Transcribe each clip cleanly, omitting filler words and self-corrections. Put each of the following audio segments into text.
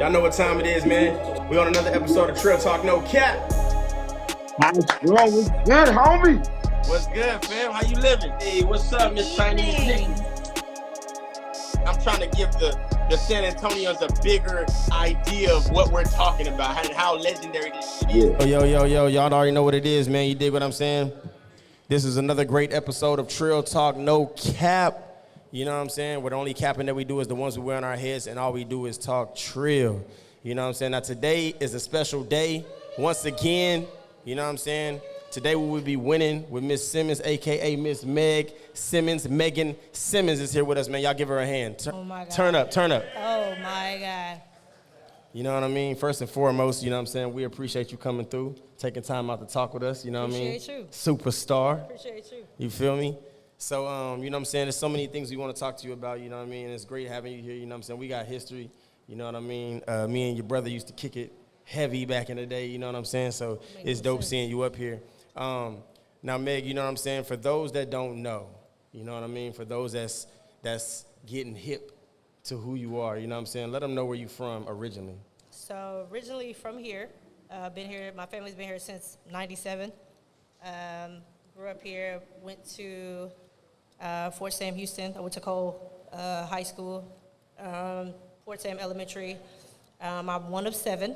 Y'all know what time it is, man. We on another episode of Trill Talk No Cap. What's good, homie? What's good, fam? How you living? Hey, what's up, Miss Chinese Nikki? I'm trying to give the San Antonians a bigger idea of what we're talking about and how legendary this shit is. Yo, y'all already know what it is, man. You dig what I'm saying? This is another great episode of Trill Talk No Cap. You know what I'm saying? Where the only capping that we do is the ones we wear on our heads, and all we do is talk trill. You know what I'm saying? Now, today is a special day. Once again, you know what I'm saying? Today we will be winning with Miss Simmons, a.k.a. Miss Meg Simmons. Meighan Simmons is here with us, man. Y'all give her a hand. Oh, my God. Turn up. Oh, my God. You know what I mean? First and foremost, you know what I'm saying? We appreciate you coming through, taking time out to talk with us. You know what I mean? Appreciate you. Superstar. Appreciate you. You feel me? So, you know what I'm saying? There's so many things we want to talk to you about, you know what I mean? It's great having you here, you know what I'm saying? We got history, you know what I mean? Me and your brother used to kick it heavy back in the day, you know what I'm saying? So it's dope seeing you up here. Now, Meg, you know what I'm saying? For those that don't know, you know what I mean? For those that's getting hip to who you are, you know what I'm saying? Let them know where you from originally. So, originally from here. Been here, my family's been here since 97. Grew up here, went to Fort Sam, Houston. I went to Cole High School, Fort Sam Elementary. I'm one of seven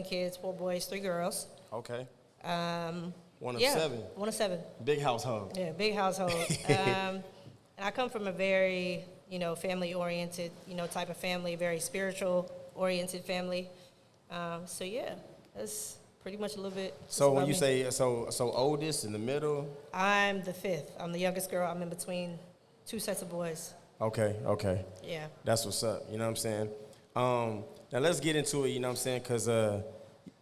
kids, 4 boys, 3 girls. Okay. One of seven. Big household. Yeah, big household. And I come from a very, family-oriented, type of family, very spiritual-oriented family. So, yeah, that's pretty much a little bit. So when you say, so oldest, in the middle? I'm the 5th. I'm the youngest girl. I'm in between 2 sets of boys. Okay. Yeah. That's what's up, you know what I'm saying? Now let's get into it, you know what I'm saying? Because,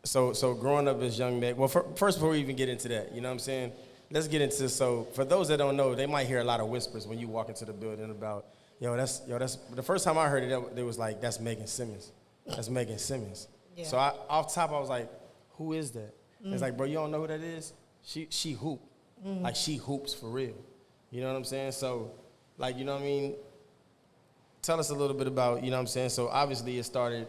so growing up as young Meg, well, first before we even get into that, you know what I'm saying? Let's get into, so for those that don't know, they might hear a lot of whispers when you walk into the building about, that's, the first time I heard it, they was like, that's Meighan Simmons. That's Meighan Simmons. Yeah. So off top, I was like, who is that? It's like, bro, you don't know who that is? She hoop. Like, she hoops for real. You know what I'm saying? So, like, you know what I mean? Tell us a little bit about, you know what I'm saying? So, obviously, it started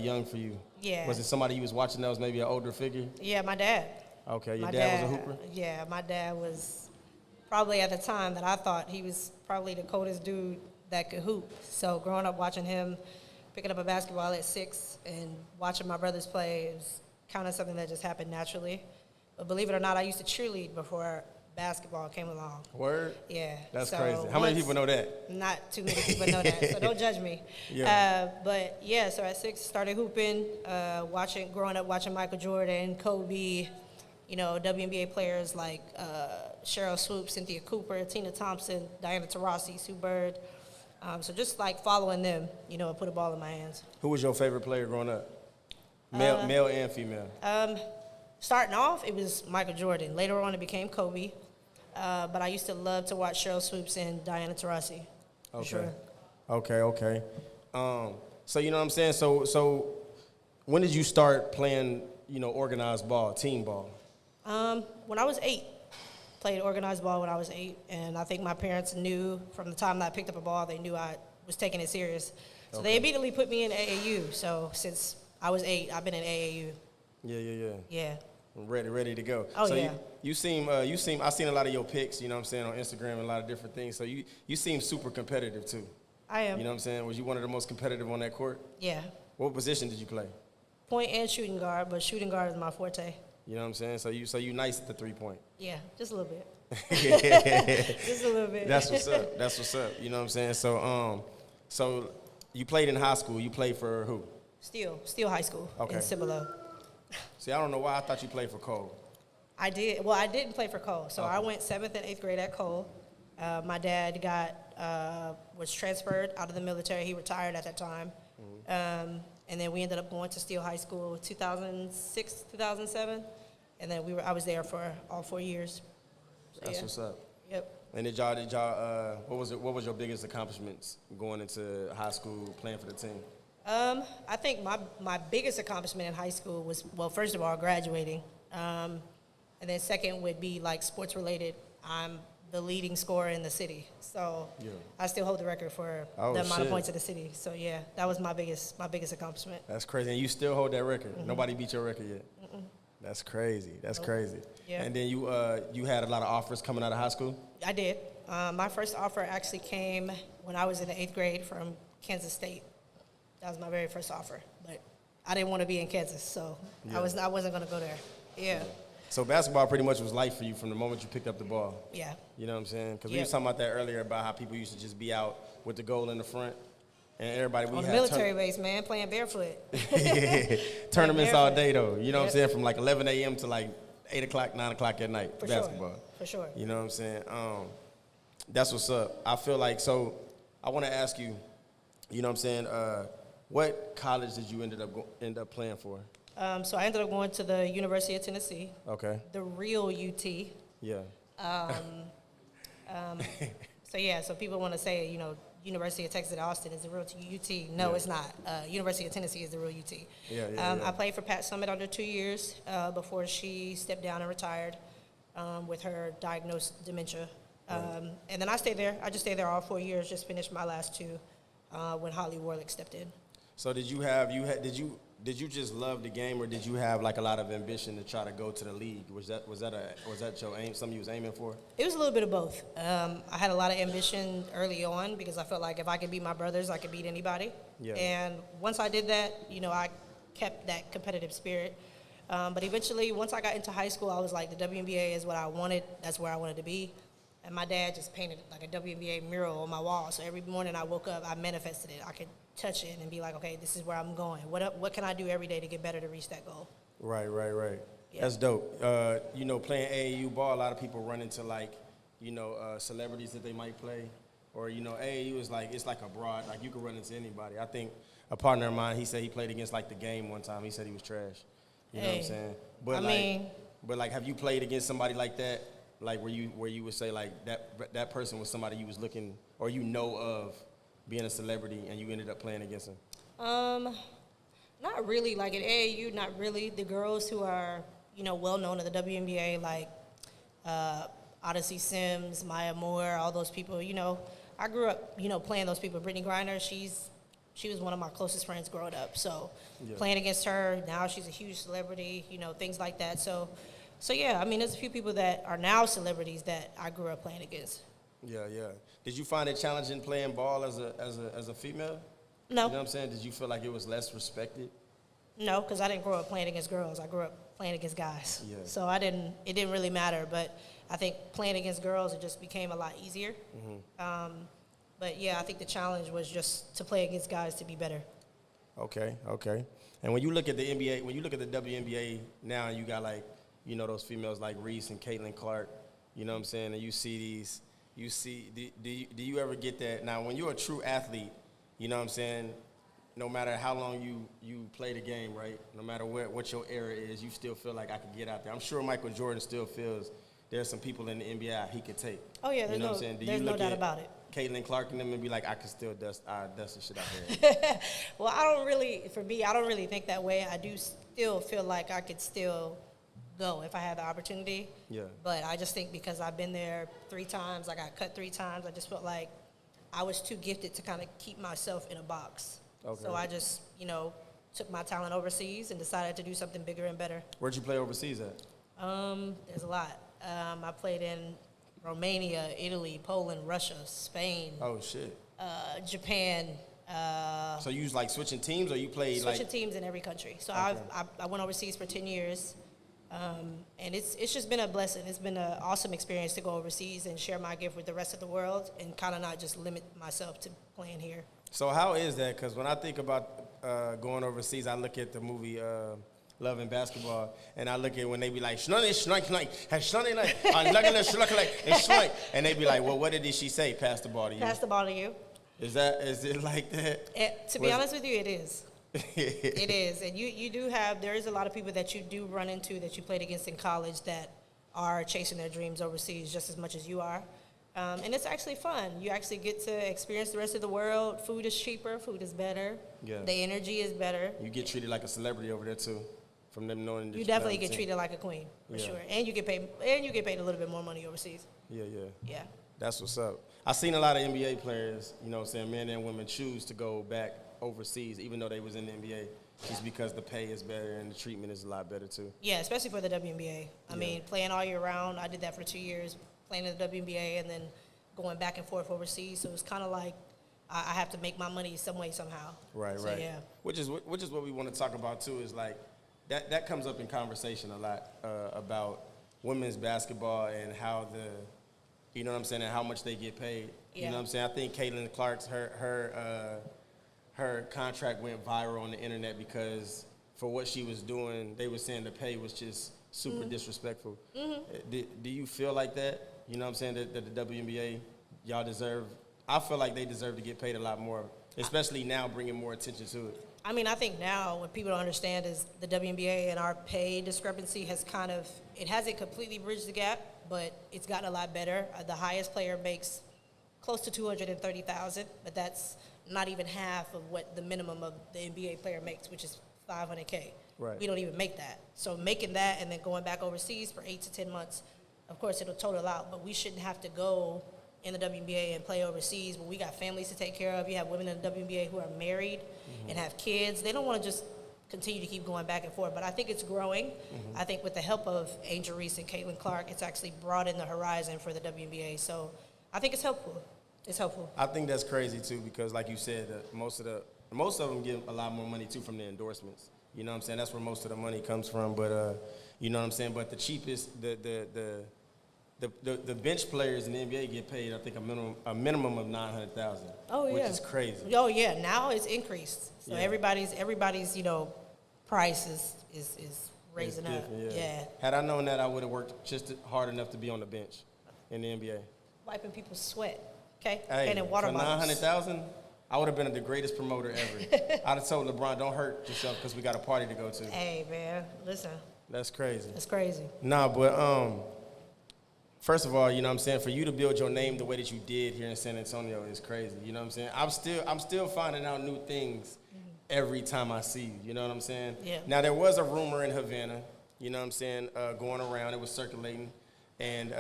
young for you. Yeah. Was it somebody you was watching that was maybe an older figure? Yeah, my dad. Okay, your dad was a hooper? Yeah, my dad was probably at the time that I thought he was probably the coldest dude that could hoop. So, growing up watching him, picking up a basketball at 6 and watching my brothers play, it was kind of something that just happened naturally. But believe it or not, I used to cheerlead before basketball came along. Word? Yeah. That's crazy. How many people know that? Not too many people know that, so don't judge me. Yeah. But yeah, so at 6, started hooping, growing up watching Michael Jordan, Kobe, WNBA players like Cheryl Swoop, Cynthia Cooper, Tina Thompson, Diana Taurasi, Sue Bird. So just like following them, and put a ball in my hands. Who was your favorite player growing up? Male and female? Starting off, it was Michael Jordan. Later on, it became Kobe. But I used to love to watch Cheryl Swoops and Diana Taurasi. Okay. Sure. Okay. So you know what I'm saying? So when did you start playing, organized ball, team ball? When I was 8. Played organized ball when I was 8. And I think my parents knew from the time that I picked up a ball, they knew I was taking it serious. So They immediately put me in AAU. So since I was 8, I've been in AAU. Yeah. Ready to go. Oh, so yeah. You seem I've seen a lot of your pics, you know what I'm saying, on Instagram and a lot of different things. So you seem super competitive too. I am. You know what I'm saying? Was you one of the most competitive on that court? Yeah. What position did you play? Point and shooting guard, but shooting guard is my forte. You know what I'm saying? So you nice at the 3-point. Yeah, just a little bit. Just a little bit. That's what's up. You know what I'm saying? So you played in high school. You played for who? Still high school in Cibolo. See, I don't know why I thought you played for Cole. I did. Well, I didn't play for Cole. So I went 7th and 8th grade at Cole. My dad was transferred out of the military. He retired at that time. And then we ended up going to Steele High School 2006, 2007. And then I was there for all 4 years. So, That's what's up. Yep. And did y'all what was your biggest accomplishments going into high school, playing for the team? I think my biggest accomplishment in high school was, well, first of all, graduating. And then second would be like sports related. I'm the leading scorer in the city. So Yeah. I still hold the record for Oh, the amount shit. of points in the city. So yeah, that was my biggest accomplishment. That's crazy. And you still hold that record. Nobody beat your record yet. That's crazy. That's crazy. Yeah. And then you had a lot of offers coming out of high school? I did. My first offer actually came when I was in the 8th grade from Kansas State. That was my very first offer, but I didn't want to be in Kansas, so Yeah. I wasn't going to go there. Yeah. So basketball pretty much was life for you from the moment you picked up the ball. Yeah. You know what I'm saying? Because we Yeah. was talking about that earlier about how people used to just be out with the goal in the front. And everybody, we On the had military base, man, playing barefoot. tournaments all barefoot. day, though. You know what I'm Yep. saying? From like 11 a.m. to like 8 o'clock, 9 o'clock at night, For basketball. sure. For sure. You know what I'm saying? That's what's up. I feel like, so I want to ask you, you know what I'm saying, what college did you end up playing for? So I ended up going to the University of Tennessee, Okay. the real UT. Yeah. So yeah, so people want to say, you know, University of Texas at Austin is the real UT. No, Yeah. it's not. University of Tennessee is the real UT. Yeah. I played for Pat Summitt under 2 years before she stepped down and retired with her diagnosed dementia. And then I stayed there. I just stayed there all 4 years. Just finished my last 2 when Holly Warlick stepped in. So did you just love the game, or did you have like a lot of ambition to try to go to the league? Was that your aim? Something you was aiming for? It was a little bit of both. I had a lot of ambition early on because I felt like if I could beat my brothers, I could beat anybody. Yeah. And once I did that, you know, I kept that competitive spirit. But eventually, once I got into high school, I was like, the WNBA is what I wanted. That's where I wanted to be. And my dad just painted like a WNBA mural on my wall. So every morning I woke up, I manifested it. I could touch it and be like, okay, this is where I'm going. What can I do every day to get better to reach that goal? Right. Yeah. That's dope. You know, playing AAU ball, a lot of people run into like, you know, celebrities that they might play, or you know, AAU is like it's like a broad, like you can run into anybody. I think a partner of mine, he said he played against like the Game one time. He said he was trash. You know what I'm saying? But like, have you played against somebody like that? Like where you would say like that person was somebody you was looking or you know of being a celebrity and you ended up playing against him? Not really. Like at AAU, not really. The girls who are, you know, well known in the WNBA, like Odyssey Sims, Maya Moore, all those people. You know, I grew up, you know, playing those people. Brittany Griner, she was one of my closest friends growing up. So playing against her, now she's a huge celebrity. You know, things like that. So yeah, I mean, there's a few people that are now celebrities that I grew up playing against. Yeah. Did you find it challenging playing ball as a female? No. You know what I'm saying? Did you feel like it was less respected? No, because I didn't grow up playing against girls. I grew up playing against guys. Yeah. So it didn't really matter. But I think playing against girls, it just became a lot easier. But yeah, I think the challenge was just to play against guys to be better. Okay. And when you look at the NBA, when you look at the WNBA now, you got like, you know, those females like Reese and Caitlin Clark, you know what I'm saying? And you see do you ever get that? Now, when you're a true athlete, you know what I'm saying, no matter how long you play the game, right? No matter what your era is, you still feel like I could get out there. I'm sure Michael Jordan still feels there's some people in the NBA he could take. Oh, yeah, you know what I'm saying? there's no doubt about it. Caitlin Clark and them and be like, I could still dust the shit out there. Well, I don't really think that way. I do still feel like I could still go if I had the opportunity. Yeah. But I just think because I've been there 3 times, I got cut 3 times, I just felt like I was too gifted to kind of keep myself in a box. Okay. So I just, you know, took my talent overseas and decided to do something bigger and better. Where'd you play overseas at? There's a lot. I played in Romania, Italy, Poland, Russia, Spain, Oh, shit. Japan. So you was like switching teams, or you played Switching like? teams in every country. So Okay. I went overseas for 10 years. And it's just been a blessing. It's been an awesome experience to go overseas and share my gift with the rest of the world and kind of not just limit myself to playing here. So how is that? Because when I think about going overseas, I look at the movie Love and Basketball, and I look at when they be like, and they be like, well, what did she say? Pass the ball to you. Pass the ball to you. Is it like that? To be honest with you, it is. It is. And there is a lot of people that you do run into that you played against in college that are chasing their dreams overseas just as much as you are. And it's actually fun. You actually get to experience the rest of the world. Food is cheaper. Food is better. Yeah. The energy is better. You get treated like a celebrity over there too. from them knowing that You play on definitely the get team. treated like a queen, for Yeah. sure. And you get paid a little bit more money overseas. Yeah. Yeah. That's what's up. I've seen a lot of NBA players, you know what I'm saying, men and women choose to go back overseas, even though they was in the NBA, just because the pay is better and the treatment is a lot better too. Yeah, especially for the WNBA. I mean, playing all year round, I did that for 2 years, playing in the WNBA and then going back and forth overseas. So it's kind of like I have to make my money some way, somehow. Right, So, right. yeah. Which is what we want to talk about too. Is like that comes up in conversation a lot about women's basketball and how you know what I'm saying, and how much they get paid. You Yeah. know what I'm saying? I think Caitlin Clark's her contract went viral on the internet because for what she was doing, they were saying the pay was just super disrespectful. Do you feel like that? You know what I'm saying, that the WNBA, y'all deserve, I feel like they deserve to get paid a lot more, especially now bringing more attention to it. I mean, I think now what people don't understand is the WNBA and our pay discrepancy has it hasn't completely bridged the gap, but it's gotten a lot better. The highest player makes close to $230,000, but that's not even half of what the minimum of the NBA player makes, which is $500K. Right. We don't even make that. So making that and then going back overseas for 8 to 10 months, of course it'll total out, but we shouldn't have to go in the WNBA and play overseas when we got families to take care of. You have women in the WNBA who are married and have kids. They don't want to just continue to keep going back and forth, but I think it's growing. I think with the help of Angel Reese and Caitlin Clark, it's actually broadened the horizon for the WNBA. So I think it's helpful. It's helpful. I think that's crazy too because, like you said, most of them get a lot more money too from the endorsements. You know what I'm saying? That's where most of the money comes from. But you know what I'm saying? But the cheapest, the bench players in the NBA get paid, I think, a minimum of $900,000. Oh, yeah. Which is crazy. Oh, yeah. Now it's increased. So Yeah. everybody's price is raising up. Different, Yeah. Had I known that, I would have worked just hard enough to be on the bench in the NBA. Wiping people's sweat. Okay? Hey, And in water for bottles. $900,000, I would have been the greatest promoter ever. I'd have told LeBron, don't hurt yourself because we got a party to go to. Hey, man. Listen. That's crazy. It's crazy. Nah, but first of all, you know what I'm saying, for you to build your name the way that you did here in San Antonio is crazy. You know what I'm saying? I'm still finding out new things every time I see you. You know what I'm saying? Yeah. Now, there was a rumor in Havana, you know what I'm saying, going around. It was circulating. And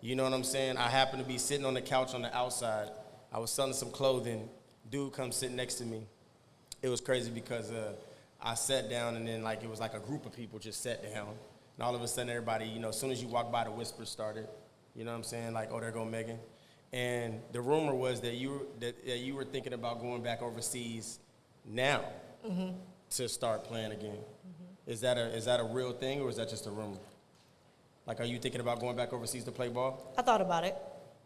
you know what I'm saying? I happened to be sitting on the couch on the outside. I was selling some clothing. Dude comes sit next to me. It was crazy because I sat down and then it was like a group of people just sat down. And all of a sudden everybody, you know, as soon as you walk by, the whispers started. You know what I'm saying? Like, oh, there go Meighan. And the rumor was that you were thinking about going back overseas now to start playing again. Is that a real thing or is that just a rumor? Like, are you thinking about going back overseas to play ball? I thought about it.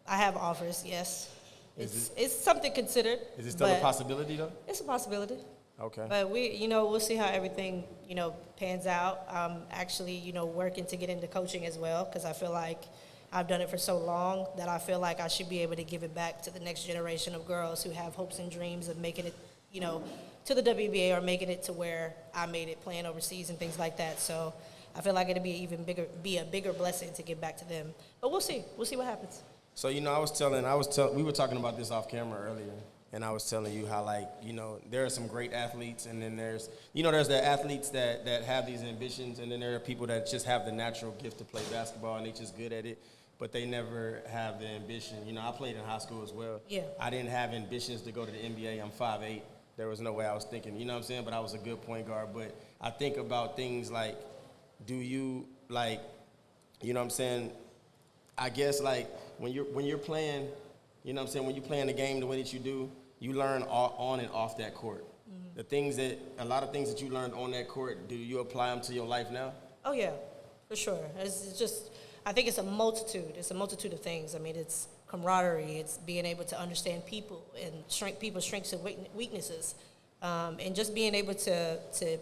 I have offers, yes. Is It's something considered. Is it still a possibility though? It's a possibility. Okay. But we'll see how everything, pans out. I'm actually, working to get into coaching as well because I feel like I've done it for so long that I feel like I should be able to give it back to the next generation of girls who have hopes and dreams of making it, to the WNBA or making it to where I made it playing overseas and things like that. So I feel like it'd be a bigger blessing to give back to them. But we'll see. We'll see what happens. So, we were talking about this off camera earlier, and I was telling you how, there are some great athletes, and then there's the athletes that have these ambitions, and then there are people that just have the natural gift to play basketball, and they're just good at it, but they never have the ambition. I played in high school as well. Yeah. I didn't have ambitions to go to the NBA. I'm 5'8". There was no way I was thinking, you know what I'm saying? But I was a good point guard. But I think about things like, do you, you know what I'm saying? I guess, when you're playing, you know what I'm saying, when you're playing the game the way that you do, you learn on and off that court. A lot of things that you learned on that court, do you apply them to your life now? Oh, yeah, for sure. It's just, I think it's a multitude. It's a multitude of things. I mean, it's camaraderie. It's being able to understand people and people's strengths and weaknesses. And just being able to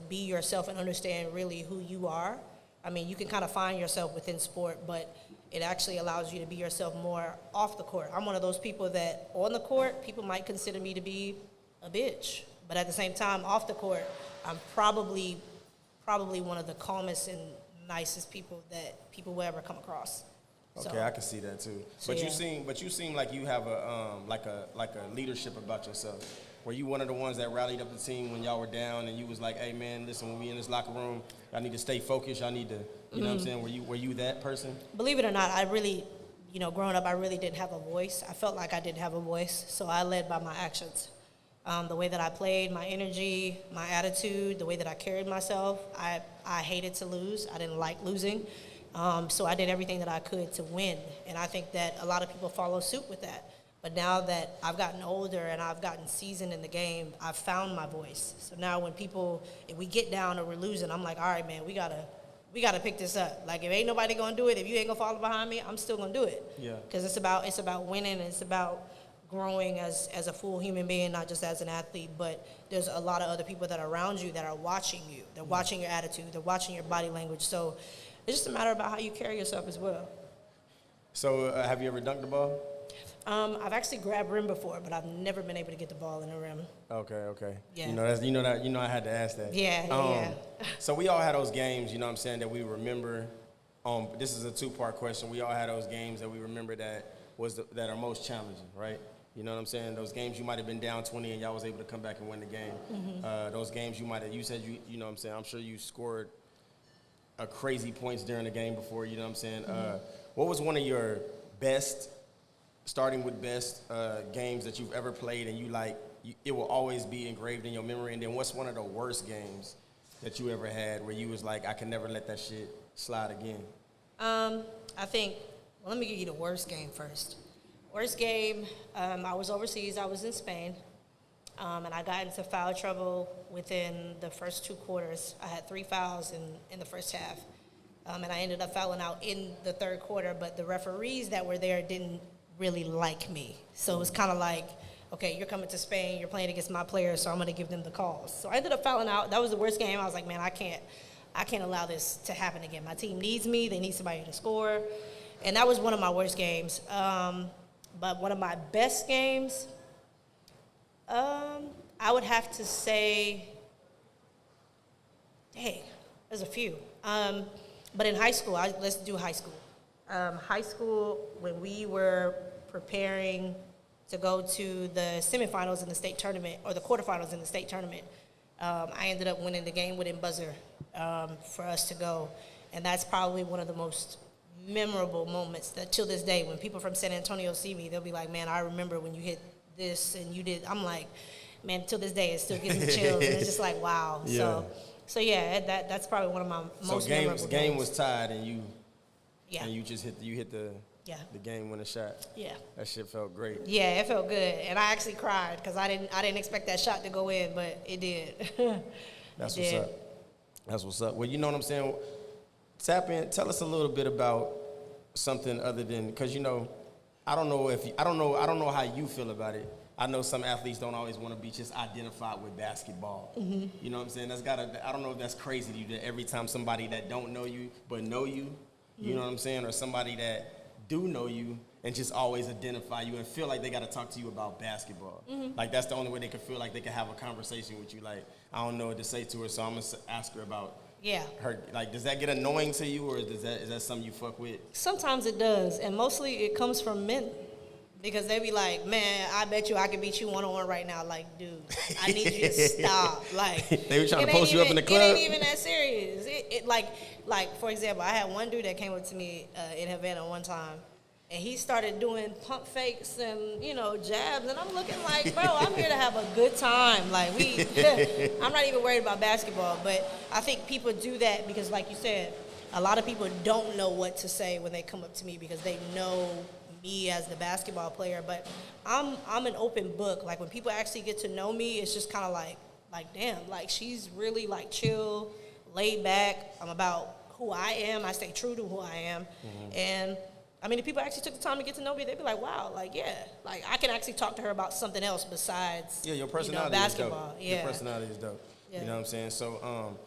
be yourself and understand really who you are. I mean, you can kind of find yourself within sport, but it actually allows you to be yourself more off the court. I'm one of those people that on the court, people might consider me to be a bitch. But at the same time, off the court, I'm probably one of the calmest and nicest people that people will ever come across. Okay, So, I can see that too. So, But yeah. you seem like you have a like a leadership about yourself. Were you one of the ones that rallied up the team when y'all were down and you was like, hey, man, listen, when we in this locker room, I need to stay focused. I need to, you know what I'm saying? Were you that person? Believe it or not, I really, growing up, I really didn't have a voice. I felt like I didn't have a voice, so I led by my actions. The way that I played, my energy, my attitude, the way that I carried myself, I hated to lose. I didn't like losing. So I did everything that I could to win. And I think that a lot of people follow suit with that. But now that I've gotten older and I've gotten seasoned in the game, I've found my voice. So now when if we get down or we're losing, I'm like, all right, man, we gotta pick this up. Like, if ain't nobody gonna do it, if you ain't gonna follow behind me, I'm still gonna do it. Yeah. Because it's about winning, and it's about growing as a full human being, not just as an athlete. But there's a lot of other people that are around you that are watching you. They're watching your attitude. They're watching your body language. So it's just a matter about how you carry yourself as well. So have you ever dunked the ball? I've actually grabbed rim before, but I've never been able to get the ball in the rim. Okay. Yeah. I had to ask that. Yeah. So we all had those games, you know what I'm saying, that we remember. This is a two-part question. We all had those games that we remember that are most challenging, right? You know what I'm saying? Those games you might have been down 20 and y'all was able to come back and win the game. Mm-hmm. Those games you said you know what I'm saying, I'm sure you scored a crazy points during the game before, you know what I'm saying? Mm-hmm. What was one of your best, starting with best games that you've ever played and it will always be engraved in your memory? And then what's one of the worst games that you ever had where you was like, I can never let that shit slide again? I think, let me give you the worst game first. Worst game, I was overseas. I was in Spain, and I got into foul trouble within the first 2 quarters. I had 3 fouls in the first half, and I ended up fouling out in the third quarter, but the referees that were there didn't really like me. So it was kind of like, okay, you're coming to Spain, you're playing against my players, so I'm going to give them the calls. So I ended up fouling out. That was the worst game. I was like, man, I can't allow this to happen again. My team needs me. They need somebody to score. And that was one of my worst games. But one of my best games, I would have to say, there's a few. But in high school, let's do high school. High school, when we were preparing to go to the semifinals in the state tournament, or the quarterfinals in the state tournament, I ended up winning the game-winning buzzer for us to go. And that's probably one of the most memorable moments that till this day, when people from San Antonio see me, they'll be like, man, I remember when you hit this and you did. I'm like, man, till this day, it still gives me chills. And it's just like, wow. Yeah. So yeah, that's probably one of my most memorable games. Game was tied and you just hit the game winning shot. Yeah. That shit felt great. Yeah, it felt good. And I actually cried because I didn't expect that shot to go in, but it did. That's what's up. Well, you know what I'm saying? Tap in. Tell us a little bit about something other than, because I don't know how you feel about it. I know some athletes don't always want to be just identified with basketball. Mm-hmm. You know what I'm saying? I don't know if that's crazy to you, that every time somebody that don't know you but know you, mm-hmm. you know what I'm saying, or somebody that do know you and just always identify you and feel like they got to talk to you about basketball. Mm-hmm. Like that's the only way they can feel like they can have a conversation with you. Like, I don't know what to say to her, so I'm gonna ask her about. Yeah. Her, like, does that get annoying to you, or is that something you fuck with? Sometimes it does, and mostly it comes from men, because they be like, man, I bet you I can beat you one-on-one right now. Like, dude, I need you to stop. Like, they were trying to post you up in the club. It ain't even that serious. It like for example, I had one dude that came up to me in Havana one time, and he started doing pump fakes and, jabs. And I'm looking like, bro, I'm here to have a good time. Like, I'm not even worried about basketball. But I think people do that because, like you said, a lot of people don't know what to say when they come up to me because they know me as the basketball player. But I'm an open book. Like, when people actually get to know me, it's just kind of like, damn, like, she's really, like, chill, laid back. I'm about who I am. I stay true to who I am. Mm-hmm. And I mean, if people actually took the time to get to know me, they'd be like, wow, like, yeah. Like, I can actually talk to her about something else besides, your personality basketball. Is dope. Your personality is dope. Yeah. You know what I'm saying? So,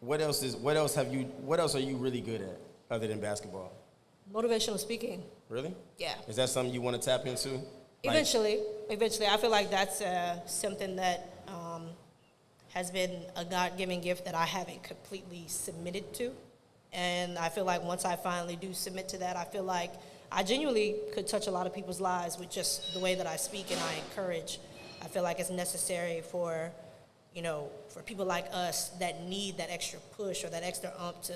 what else are you really good at other than basketball? Motivational speaking. Really? Yeah. Is that something you want to tap into? Eventually. I feel like that's something that has been a God-given gift that I haven't completely submitted to. And I feel like once I finally do submit to that, I feel like I genuinely could touch a lot of people's lives with just the way that I speak and I encourage. I feel like it's necessary for, for people like us that need that extra push or that extra to,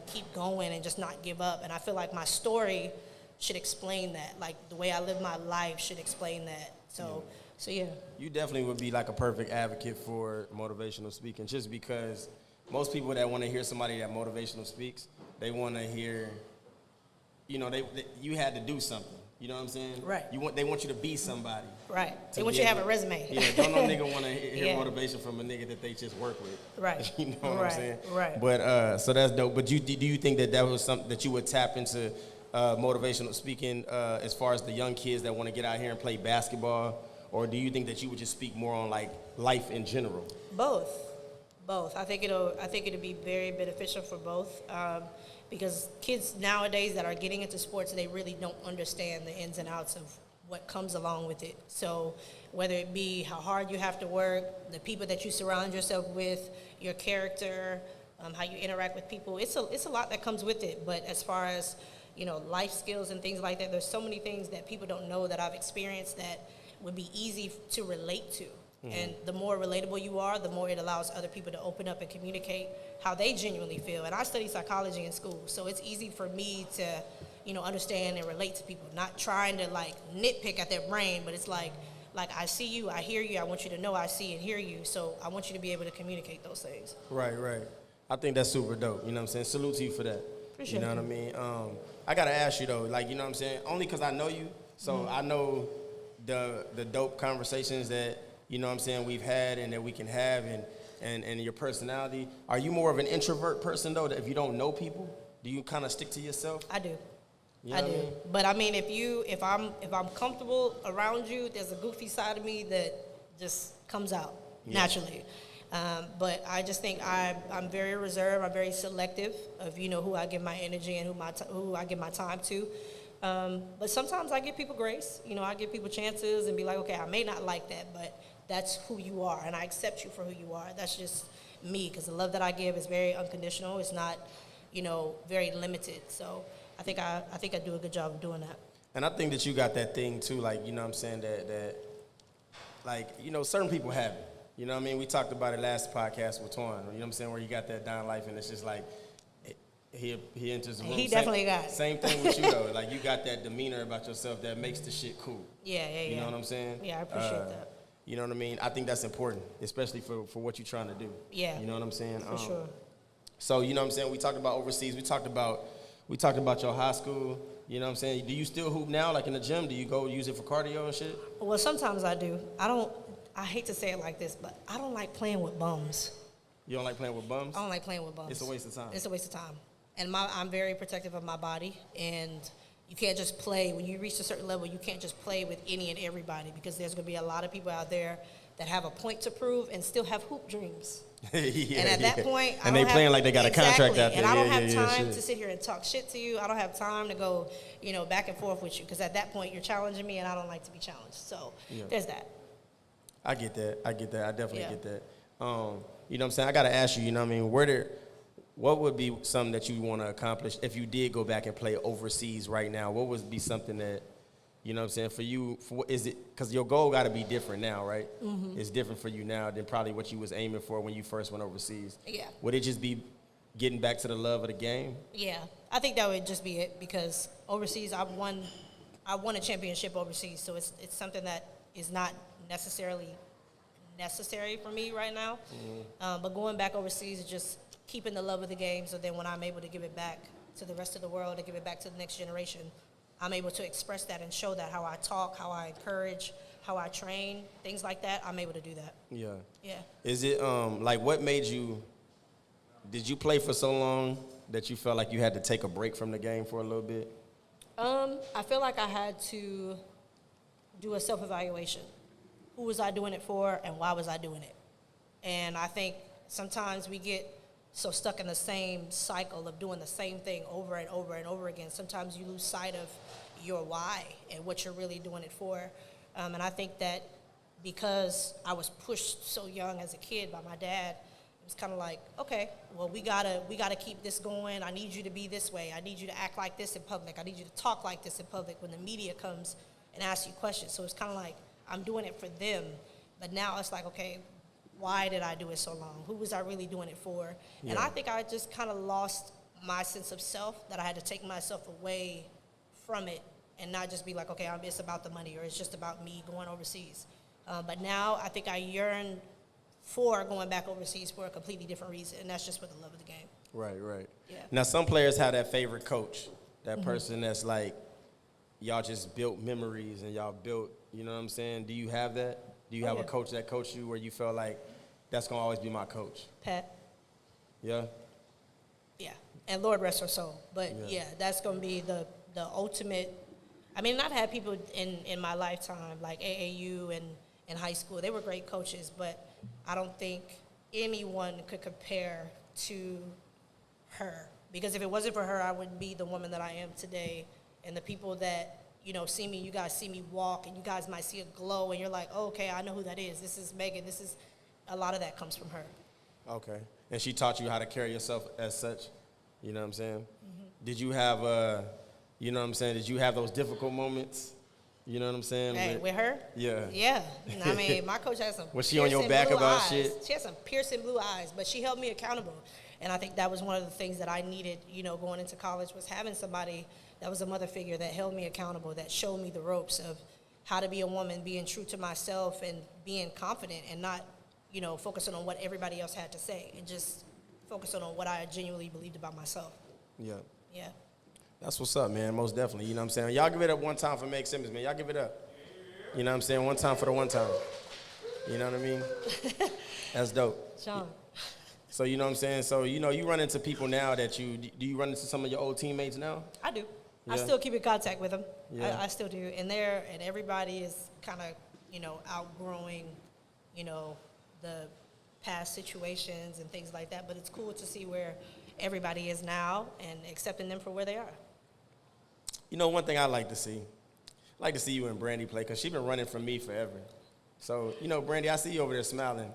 keep going and just not give up. And I feel like my story should explain that. Like the way I live my life should explain that. So yeah. You definitely would be like a perfect advocate for motivational speaking, just because most people that want to hear somebody that motivational speaks, they want to hear, you had to do something. You know what I'm saying? Right. They want you to be somebody. Right. They want you to have a resume. Yeah, don't no nigga want to hear motivation from a nigga that they just work with. Right. You know what I'm saying? Right. But so that's dope. But do you think that was something that you would tap into motivational speaking as far as the young kids that want to get out here and play basketball? Or do you think that you would just speak more on like life in general? Both. I think it'll be very beneficial for both. Because kids nowadays that are getting into sports, they really don't understand the ins and outs of what comes along with it. So whether it be how hard you have to work, the people that you surround yourself with, your character, how you interact with people, it's a lot that comes with it. But as far as, life skills and things like that, there's so many things that people don't know that I've experienced that would be easy to relate to. Mm-hmm. And the more relatable you are, the more it allows other people to open up and communicate how they genuinely feel. And I studied psychology in school, so it's easy for me to, understand and relate to people, not trying to like nitpick at their brain, but it's like I see you, I hear you, I want you to know I see and hear you, so I want you to be able to communicate those things. Right. I think that's super dope, you know what I'm saying? Salute to you for that. Appreciate you know what I mean? I gotta ask you though, like, you know what I'm saying? Only because I know you, so I know the dope conversations that, you know what I'm saying, we've had and that we can have and your personality. Are you more of an introvert person though, that if you don't know people, do you kind of stick to yourself? I do. You know I what do. I mean? But I mean, if I'm comfortable around you, there's a goofy side of me that just comes out naturally. But I just think I'm very reserved. I'm very selective of who I give my energy and who I give my time to. But sometimes I give people grace. I give people chances and be like, okay, I may not like that, but that's who you are, and I accept you for who you are. That's just me, because the love that I give is very unconditional. It's not, very limited. So I think I do a good job of doing that. And I think that you got that thing too, like, you know what I'm saying, that like, certain people have it. You know what I mean? We talked about it last podcast with Twan, you know what I'm saying, where you got that down life and it's just like, he enters the room. He definitely got it. Same thing with you though. Like, you got that demeanor about yourself that makes the shit cool. Yeah. You know what I'm saying? Yeah, I appreciate that. You know what I mean? I think that's important, especially for what you're trying to do. Yeah. You know what I'm saying? For sure. So, you know what I'm saying? We talked about overseas. We talked about your high school. You know what I'm saying? Do you still hoop now, like in the gym? Do you go use it for cardio and shit? Well, sometimes I do. I hate to say it like this, but I don't like playing with bums. You don't like playing with bums? I don't like playing with bums. It's a waste of time. It's a waste of time. And I'm very protective of my body, and you can't just play. When you reach a certain level, you can't just play with any and everybody, because there's going to be a lot of people out there that have a point to prove and still have hoop dreams. Yeah, and at that point, and they playing like they got a contract out there. And I don't have time to sit here and talk shit to you. I don't have time to go, back and forth with you, because at that point you're challenging me, and I don't like to be challenged. So there's that. I get that. I definitely get that. You know what I'm saying? I got to ask you, you know what I mean, what would be something that you want to accomplish if you did go back and play overseas right now? What would be something that, you know what I'm saying, for you, is it, because your goal got to be different now, right? Mm-hmm. It's different for you now than probably what you was aiming for when you first went overseas. Yeah. Would it just be getting back to the love of the game? Yeah, I think that would just be it, because overseas, I won a championship overseas, so it's something that is not necessarily necessary for me right now. Mm-hmm. But going back overseas is just keeping the love of the game, so then when I'm able to give it back to the rest of the world and give it back to the next generation, I'm able to express that and show that, how I talk, how I encourage, how I train, things like that. I'm able to do that. Yeah. Yeah. Is it, like, what made you, did you play for so long that you felt like you had to take a break from the game for a little bit? I feel like I had to do a self-evaluation. Who was I doing it for, and why was I doing it? And I think sometimes we get so stuck in the same cycle of doing the same thing over and over and over again. Sometimes you lose sight of your why and what you're really doing it for. And I think that because I was pushed so young as a kid by my dad, it was kind of like, okay, well, we gotta keep this going. I need you to be this way. I need you to act like this in public. I need you to talk like this in public when the media comes and asks you questions. So it's kind of like, I'm doing it for them, But now it's like, okay, why did I do it so long? Who was I really doing it for? Yeah. And I think I just kind of lost my sense of self, that I had to take myself away from it and not just be like, okay, it's about the money or it's just about me going overseas. But now I think I yearn for going back overseas for a completely different reason, and that's just for the love of the game. Right, right. Yeah. Now, some players have that favorite coach, that person that's like, y'all just built memories and y'all built, you know what I'm saying? Do you have that? Do you have a coach that coached you where you felt like, that's going to always be my coach? Pat. Yeah? Yeah, and Lord rest her soul. But yeah, that's going to be the ultimate. I mean, I've had people in my lifetime, like AAU and in high school. They were great coaches, but I don't think anyone could compare to her. Because if it wasn't for her, I wouldn't be the woman that I am today. And the people that, you know, see me, you guys see me walk, and you guys might see a glow, and you're like, oh, okay, I know who that is. This is Meighan. This is, a lot of that comes from her. Okay. And she taught you how to carry yourself as such? You know what I'm saying? Did you have, you know what I'm saying, did you have those difficult moments? You know what I'm saying? Hey, with her? Yeah. Yeah. I mean, my coach has some Was she on your piercing back blue about eyes. shit? She had some piercing blue eyes, but she held me accountable. And I think that was one of the things that I needed, you know, going into college, was having somebody that was a mother figure that held me accountable, that showed me the ropes of how to be a woman, being true to myself and being confident and not, you know, focusing on what everybody else had to say and just focusing on what I genuinely believed about myself. Yeah. Yeah. That's what's up, man. Most definitely. You know what I'm saying? Y'all give it up one time for Meg Simmons, man. Y'all give it up. You know what I'm saying? One time for the one time. You know what I mean? That's dope. Sean. So, you know what I'm saying? So, you know, you run into people now that do you run into some of your old teammates now? I do. Yeah. I still keep in contact with them. Yeah. I still do. And everybody is kind of, you know, outgrowing, you know, the past situations and things like that. But it's cool to see where everybody is now and accepting them for where they are. You know, one thing I like to see you and Brandy play, because she's been running from me forever. So, you know, Brandy, I see you over there smiling.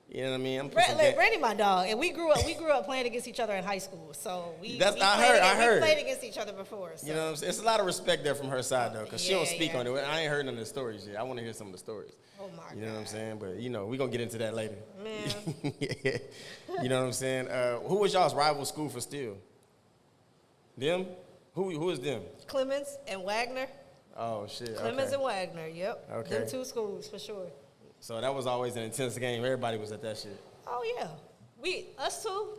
You know what I mean? Brandy, my dog, and we grew up playing against each other in high school. So we played against each other before. So. You know what I'm saying? It's a lot of respect there from her side, though, because she don't speak on it. I ain't heard none of the stories yet. I want to hear some of the stories. Oh, my God. You know what I'm saying? But, you know, we're going to get into that later. Man. Yeah. You know what I'm saying? Who was y'all's rival school for Still? Them? Who is them? Clemens and Wagner. Oh, shit. Clemens and Wagner, yep. Okay. Them two schools, for sure. So that was always an intense game. Everybody was at that shit. Oh, yeah. Us two,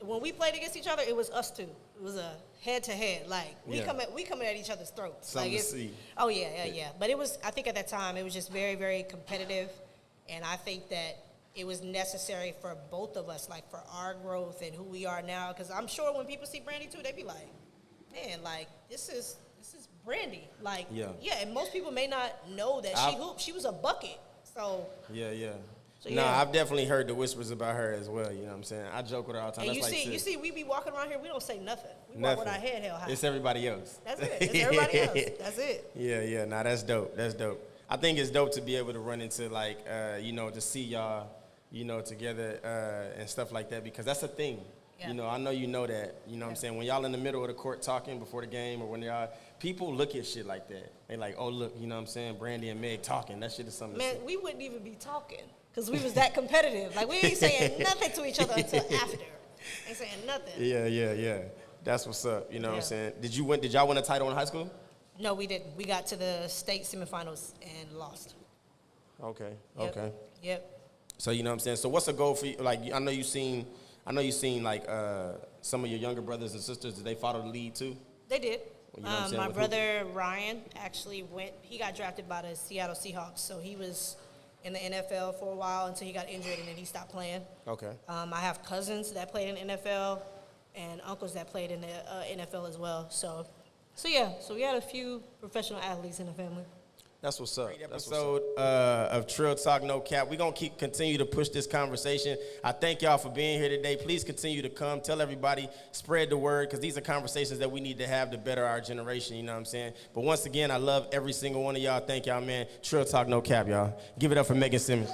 when we played against each other, it was us two. It was a head-to-head. Like, we coming at each other's throats. Something to see. Oh, yeah. But it was, I think at that time, it was just very, very competitive. And I think that it was necessary for both of us, like, for our growth and who we are now. Because I'm sure when people see Brandy, too, they be like, man, like, this is Brandy. Like, yeah, and most people may not know that she hooped. She was a bucket. So yeah. So, no, I've definitely heard the whispers about her as well. You know what I'm saying? I joke with her all the time. And That's you see, we be walking around here. We don't say nothing. We walk with our head held high. It's everybody else. That's it. It's everybody else. That's it. Yeah. Nah, that's dope. That's dope. I think it's dope to be able to run into, like, you know, to see y'all, you know, together and stuff like that, because that's a thing. Yeah. You know, I know you know that. You know what I'm saying? When y'all in the middle of the court talking before the game, or when y'all, people look at shit like that. They like, oh, look, you know what I'm saying? Brandy and Meg talking. That shit is something. Man, we wouldn't even be talking because we was that competitive. Like, we ain't saying nothing to each other until after. Ain't saying nothing. Yeah. That's what's up. You know what I'm saying? Did y'all win a title in high school? No, we didn't. We got to the state semifinals and lost. Okay. Yep. So, you know what I'm saying? So what's a goal for you? Like, I know you seen like some of your younger brothers and sisters. Did they follow the lead too? They did. You know what I'm saying? My brother Ryan actually he got drafted by the Seattle Seahawks, so he was in the NFL for a while until he got injured, and then he stopped playing. Okay. I have cousins that played in NFL and uncles that played in the NFL as well. So we had a few professional athletes in the family. That's what's up. Great episode of Trill Talk No Cap. We're going to continue to push this conversation. I thank y'all for being here today. Please continue to come. Tell everybody. Spread the word, because these are conversations that we need to have to better our generation. You know what I'm saying? But once again, I love every single one of y'all. Thank y'all, man. Trill Talk No Cap, y'all. Give it up for Meighan Simmons.